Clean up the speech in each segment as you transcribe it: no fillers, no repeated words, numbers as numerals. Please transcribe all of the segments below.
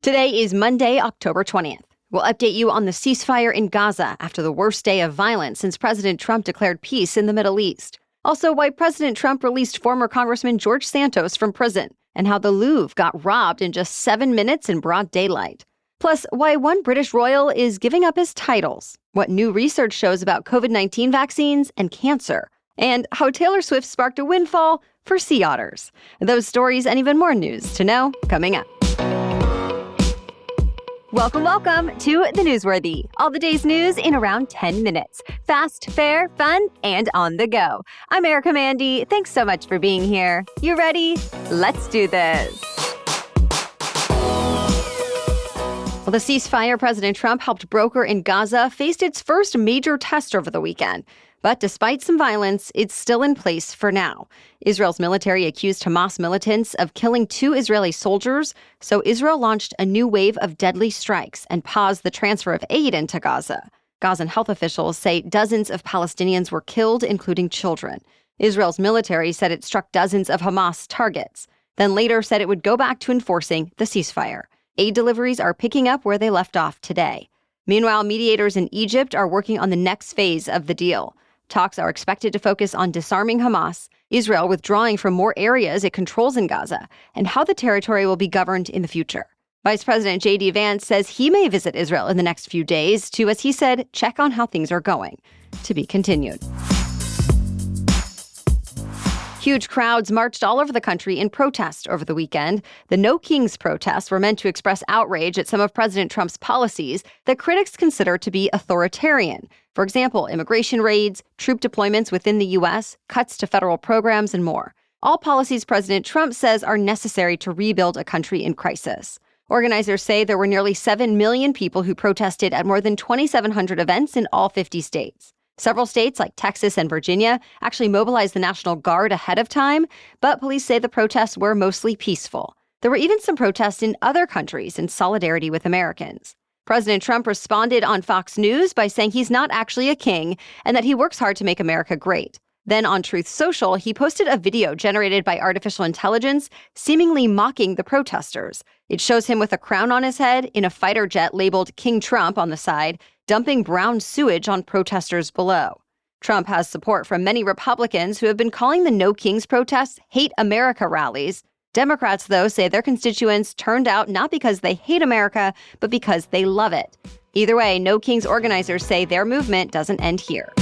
Today is Monday, October 20th. We'll update you on the ceasefire in Gaza after the worst day of violence since President Trump declared peace in the Middle East. Also, why President Trump released former Congressman George Santos from prison, and how the Louvre got robbed in just 7 minutes in broad daylight. Plus, why one British royal is giving up his titles, what new research shows about COVID-19 vaccines and cancer, and how Taylor Swift sparked a windfall for sea otters. Those stories and even more news to know coming up. Welcome to The Newsworthy. All the day's news in around 10 minutes. Fast, fair, fun, and on the go. I'm Erica Mandy. Thanks so much for being here. You ready? Let's do this. Well, the ceasefire President Trump helped broker in Gaza faced its first major test over the weekend. But despite some violence, it's still in place for now. Israel's military accused Hamas militants of killing 2 Israeli soldiers, so Israel launched a new wave of deadly strikes and paused the transfer of aid into Gaza. Gazan health officials say dozens of Palestinians were killed, including children. Israel's military said it struck dozens of Hamas targets, then later said it would go back to enforcing the ceasefire. Aid deliveries are picking up where they left off today. Meanwhile, mediators in Egypt are working on the next phase of the deal. Talks are expected to focus on disarming Hamas, Israel withdrawing from more areas it controls in Gaza, and how the territory will be governed in the future. Vice President J.D. Vance says he may visit Israel in the next few days to, as he said, check on how things are going. To be continued. Huge crowds marched all over the country in protest over the weekend. The No Kings protests were meant to express outrage at some of President Trump's policies that critics consider to be authoritarian. For example, immigration raids, troop deployments within the U.S., cuts to federal programs, and more. All policies President Trump says are necessary to rebuild a country in crisis. Organizers say there were nearly 7 million people who protested at more than 2,700 events in all 50 states. Several states, like Texas and Virginia, actually mobilized the National Guard ahead of time, but police say the protests were mostly peaceful. There were even some protests in other countries in solidarity with Americans. President Trump responded on Fox News by saying he's not actually a king and that he works hard to make America great. Then on Truth Social, he posted a video generated by artificial intelligence, seemingly mocking the protesters. It shows him with a crown on his head in a fighter jet labeled King Trump on the side, dumping brown sewage on protesters below. Trump has support from many Republicans who have been calling the No Kings protests Hate America rallies. Democrats, though, say their constituents turned out not because they hate America, but because they love it. Either way, No Kings organizers say their movement doesn't end here.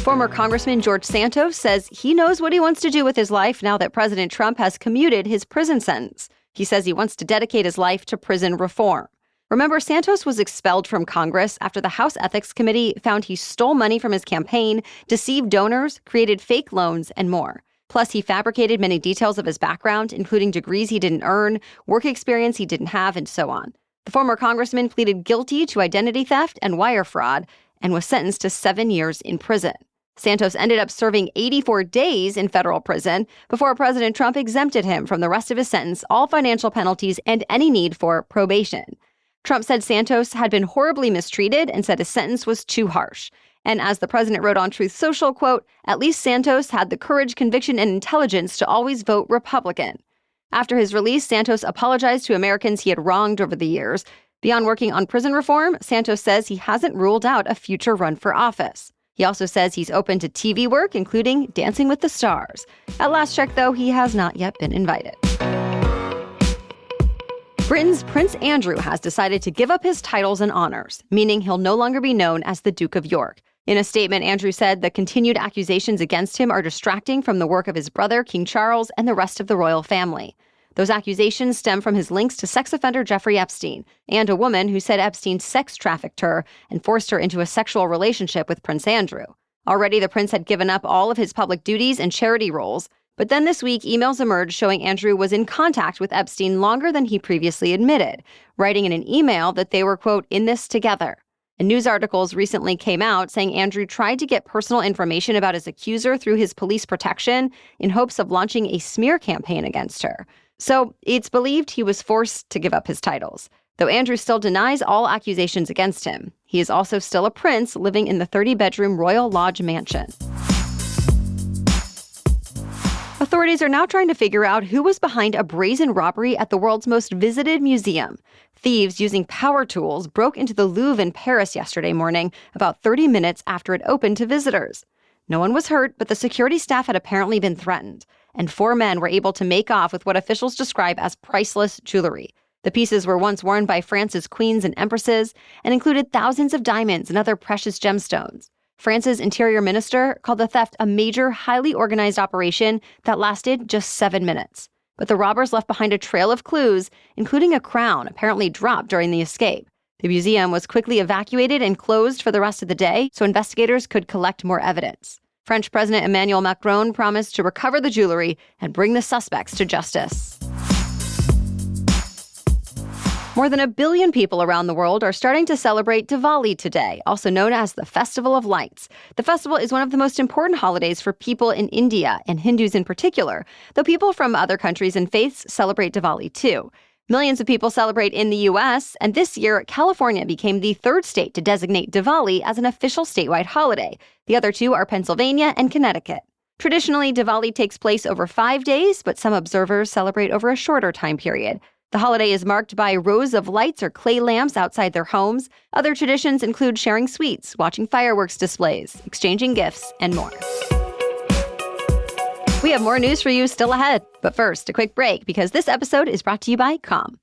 Former Congressman George Santos says he knows what he wants to do with his life now that President Trump has commuted his prison sentence. He says he wants to dedicate his life to prison reform. Remember, Santos was expelled from Congress after the House Ethics Committee found he stole money from his campaign, deceived donors, created fake loans, and more. Plus, he fabricated many details of his background, including degrees he didn't earn, work experience he didn't have, and so on. The former congressman pleaded guilty to identity theft and wire fraud and was sentenced to 7 years in prison. Santos ended up serving 84 days in federal prison before President Trump exempted him from the rest of his sentence, all financial penalties, and any need for probation. Trump said Santos had been horribly mistreated and said his sentence was too harsh. And as the president wrote on Truth Social, quote, "At least Santos had the courage, conviction, and intelligence to always vote Republican." After his release, Santos apologized to Americans he had wronged over the years. Beyond working on prison reform, Santos says he hasn't ruled out a future run for office. He also says he's open to TV work, including Dancing with the Stars. At last check, though, he has not yet been invited. Britain's Prince Andrew has decided to give up his titles and honors, meaning he'll no longer be known as the Duke of York. In a statement, Andrew said the continued accusations against him are distracting from the work of his brother, King Charles, and the rest of the royal family. Those accusations stem from his links to sex offender Jeffrey Epstein and a woman who said Epstein sex trafficked her and forced her into a sexual relationship with Prince Andrew. Already, the prince had given up all of his public duties and charity roles. But then this week, emails emerged showing Andrew was in contact with Epstein longer than he previously admitted, writing in an email that they were, quote, "in this together." And news articles recently came out saying Andrew tried to get personal information about his accuser through his police protection in hopes of launching a smear campaign against her. So it's believed he was forced to give up his titles, though Andrew still denies all accusations against him. He is also still a prince living in the 30-bedroom Royal Lodge mansion. A Authorities are now trying to figure out who was behind a brazen robbery at the world's most visited museum. Thieves using power tools broke into the Louvre in Paris yesterday morning, about 30 minutes after it opened to visitors. No one was hurt, but the security staff had apparently been threatened, and 4 men were able to make off with what officials describe as priceless jewelry. The pieces were once worn by France's queens and empresses and included thousands of diamonds and other precious gemstones. France's interior minister called the theft a major, highly organized operation that lasted just 7 minutes. But the robbers left behind a trail of clues, including a crown apparently dropped during the escape. The museum was quickly evacuated and closed for the rest of the day so investigators could collect more evidence. French President Emmanuel Macron promised to recover the jewelry and bring the suspects to justice. More than 1 billion people around the world are starting to celebrate Diwali today, also known as the Festival of Lights. The festival is one of the most important holidays for people in India, and Hindus in particular, though people from other countries and faiths celebrate Diwali too. Millions of people celebrate in the U.S., and this year, California became the 3rd state to designate Diwali as an official statewide holiday. The other 2 are Pennsylvania and Connecticut. Traditionally, Diwali takes place over 5 days, but some observers celebrate over a shorter time period. The holiday is marked by rows of lights or clay lamps outside their homes. Other traditions include sharing sweets, watching fireworks displays, exchanging gifts, and more. We have more news for you still ahead. But first, a quick break because this episode is brought to you by Calm.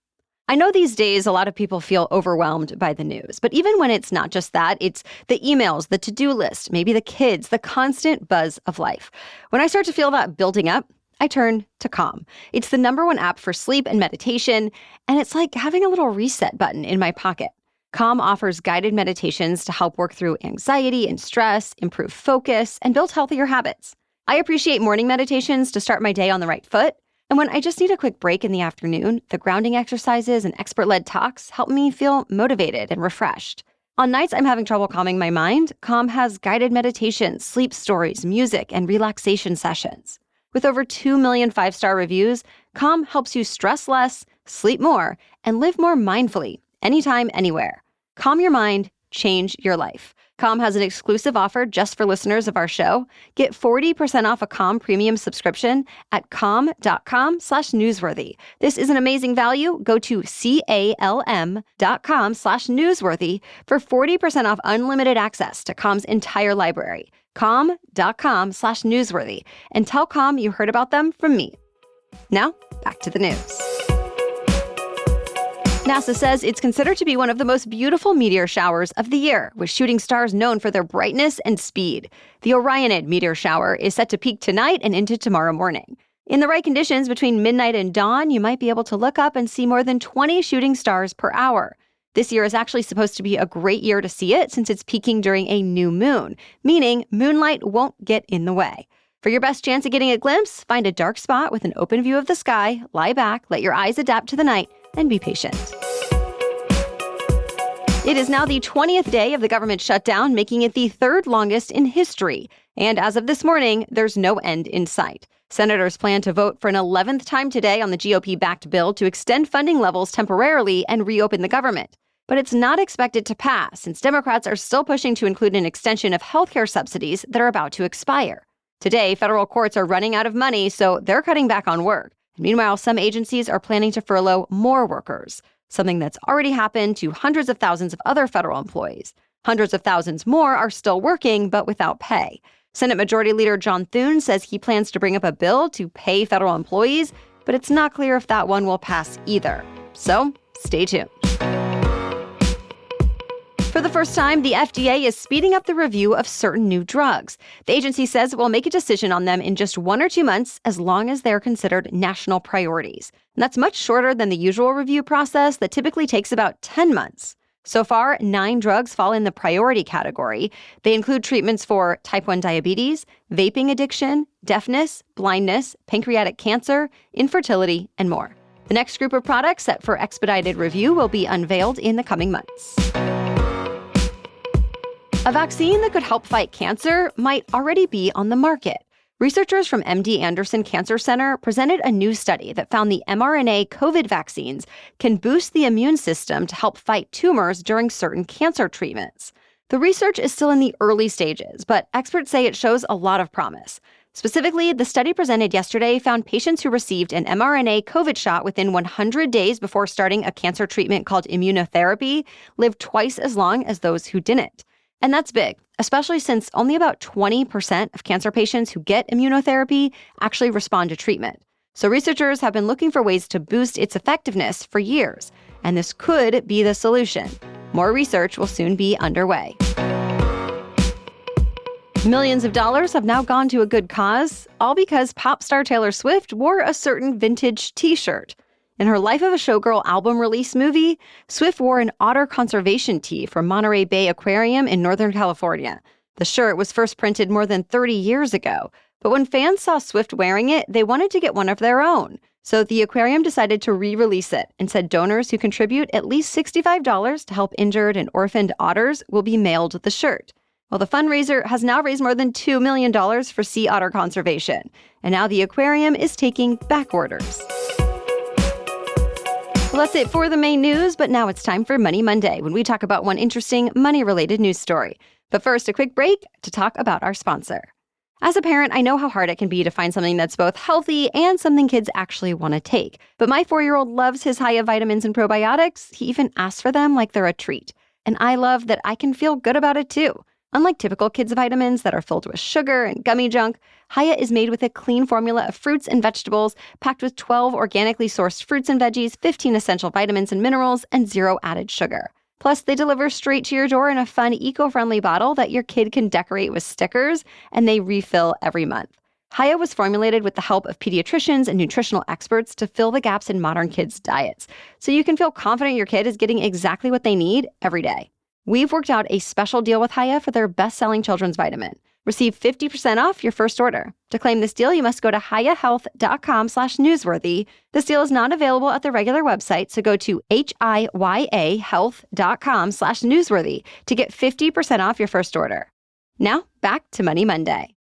I know these days a lot of people feel overwhelmed by the news, but even when it's not just that, it's the emails, the to-do list, maybe the kids, the constant buzz of life. When I start to feel that building up, I turn to Calm. It's the #1 app for sleep and meditation, and it's like having a little reset button in my pocket. Calm offers guided meditations to help work through anxiety and stress, improve focus, and build healthier habits. I appreciate morning meditations to start my day on the right foot, and when I just need a quick break in the afternoon, the grounding exercises and expert-led talks help me feel motivated and refreshed. On nights I'm having trouble calming my mind, Calm has guided meditations, sleep stories, music, and relaxation sessions. With over 2 million 5-star reviews, Calm helps you stress less, sleep more, and live more mindfully, anytime, anywhere. Calm your mind, change your life. Calm has an exclusive offer just for listeners of our show. Get 40% off a Calm premium subscription at calm.com/newsworthy. This is an amazing value. Go to calm.com/newsworthy for 40% off unlimited access to Calm's entire library. calm.com/newsworthy, and tell Calm you heard about them from me. Now, back to the news. NASA says it's considered to be one of the most beautiful meteor showers of the year, with shooting stars known for their brightness and speed. The Orionid meteor shower is set to peak tonight and into tomorrow morning. In the right conditions between midnight and dawn, you might be able to look up and see more than 20 shooting stars per hour. This year is actually supposed to be a great year to see it since it's peaking during a new moon, meaning moonlight won't get in the way. For your best chance at getting a glimpse, find a dark spot with an open view of the sky, lie back, let your eyes adapt to the night, and be patient. It is now the 20th day of the government shutdown, making it the 3rd longest in history. And as of this morning, there's no end in sight. Senators plan to vote for an 11th time today on the GOP-backed bill to extend funding levels temporarily and reopen the government. But it's not expected to pass, since Democrats are still pushing to include an extension of healthcare subsidies that are about to expire. Today, federal courts are running out of money, so they're cutting back on work. Meanwhile, some agencies are planning to furlough more workers, something that's already happened to hundreds of thousands of other federal employees. Hundreds of thousands more are still working, but without pay. Senate Majority Leader John Thune says he plans to bring up a bill to pay federal employees, but it's not clear if that one will pass either. So, stay tuned. For the first time, the FDA is speeding up the review of certain new drugs. The agency says it will make a decision on them in just 1 or 2 months as long as they're considered national priorities. And that's much shorter than the usual review process that typically takes about 10 months. So far, 9 drugs fall in the priority category. They include treatments for type 1 diabetes, vaping addiction, deafness, blindness, pancreatic cancer, infertility, and more. The next group of products set for expedited review will be unveiled in the coming months. A vaccine that could help fight cancer might already be on the market. Researchers from MD Anderson Cancer Center presented a new study that found the mRNA COVID vaccines can boost the immune system to help fight tumors during certain cancer treatments. The research is still in the early stages, but experts say it shows a lot of promise. Specifically, the study presented yesterday found patients who received an mRNA COVID shot within 100 days before starting a cancer treatment called immunotherapy lived twice as long as those who didn't. And that's big, especially since only about 20% of cancer patients who get immunotherapy actually respond to treatment. So researchers have been looking for ways to boost its effectiveness for years, and this could be the solution. More research will soon be underway. Millions of dollars have now gone to a good cause, all because pop star Taylor Swift wore a certain vintage t-shirt. In her Life of a Showgirl album release movie, Swift wore an otter conservation tee from Monterey Bay Aquarium in Northern California. The shirt was first printed more than 30 years ago, but when fans saw Swift wearing it, they wanted to get one of their own. So the aquarium decided to re-release it and said donors who contribute at least $65 to help injured and orphaned otters will be mailed the shirt. Well, the fundraiser has now raised more than $2 million for sea otter conservation, and now the aquarium is taking back orders. Well, that's it for the main news, but now it's time for Money Monday, when we talk about one interesting money-related news story. But first, a quick break to talk about our sponsor. As a parent, I know how hard it can be to find something that's both healthy and something kids actually want to take. But my 4-year-old loves his Hiya vitamins and probiotics. He even asks for them like they're a treat. And I love that I can feel good about it too. Unlike typical kids' vitamins that are filled with sugar and gummy junk, Hiya is made with a clean formula of fruits and vegetables, packed with 12 organically sourced fruits and veggies, 15 essential vitamins and minerals, and 0 added sugar. Plus, they deliver straight to your door in a fun, eco-friendly bottle that your kid can decorate with stickers, and they refill every month. Hiya was formulated with the help of pediatricians and nutritional experts to fill the gaps in modern kids' diets, so you can feel confident your kid is getting exactly what they need every day. We've worked out a special deal with Hiya for their best-selling children's vitamin. Receive 50% off your first order. To claim this deal, you must go to hiyahealth.com/newsworthy. This deal is not available at the regular website, so go to hiyahealth.com/newsworthy to get 50% off your first order. Now, back to Money Monday.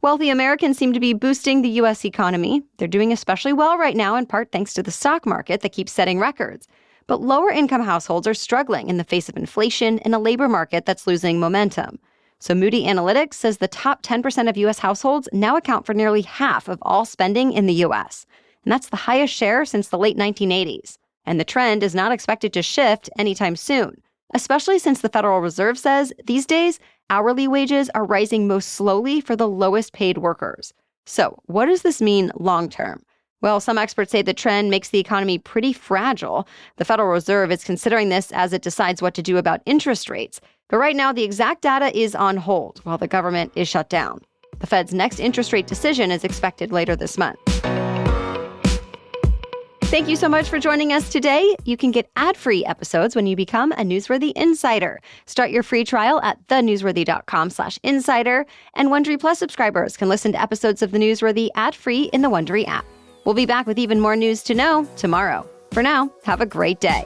Wealthy Americans seem to be boosting the U.S. economy. They're doing especially well right now, in part thanks to the stock market that keeps setting records. But lower-income households are struggling in the face of inflation and a labor market that's losing momentum. So Moody Analytics says the top 10% of U.S. households now account for nearly half of all spending in the U.S. And that's the highest share since the late 1980s. And the trend is not expected to shift anytime soon, especially since the Federal Reserve says these days hourly wages are rising most slowly for the lowest paid workers. So what does this mean long term? Well, some experts say the trend makes the economy pretty fragile. The Federal Reserve is considering this as it decides what to do about interest rates. But right now, the exact data is on hold while the government is shut down. The Fed's next interest rate decision is expected later this month. Thank you so much for joining us today. You can get ad-free episodes when you become a Newsworthy Insider. Start your free trial at thenewsworthy.com/insider. And Wondery Plus subscribers can listen to episodes of The Newsworthy ad-free in the Wondery app. We'll be back with even more news to know tomorrow. For now, have a great day.